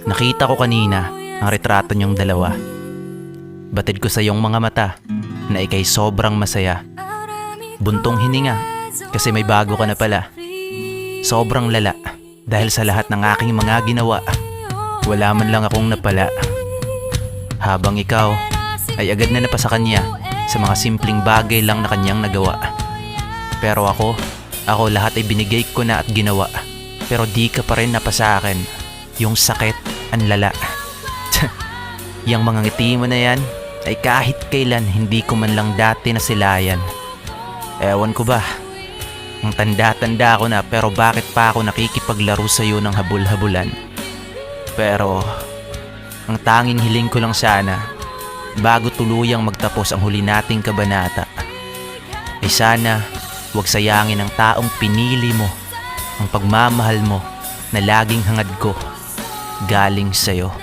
Nakita ko kanina ang retrato niyong dalawa. Batid ko sa iyong mga mata na ikay sobrang masaya. Buntong hininga kasi may bago ka na pala. Sobrang lala dahil sa lahat ng aking mga ginawa. Wala man lang akong napala. Habang ikaw ay agad na napasa kanya sa mga simpleng bagay lang na kanyang nagawa. Pero ako lahat ay binigay ko na at ginawa. Pero di ka pa rin napasa akin. Yung sakit, ang lala. Yang mga ngiti mo na yan ay kahit kailan hindi ko man lang dati nasilayan. Ewan ko ba, ang tanda-tanda ko na pero bakit pa ako nakikipaglaro sa'yo ng habul-habulan. Pero ang tanging hiling ko lang sana bago tuluyang magtapos ang huli nating kabanata ay sana huwag sayangin ang taong pinili mo, ang pagmamahal mo na laging hangad ko galing sa'yo.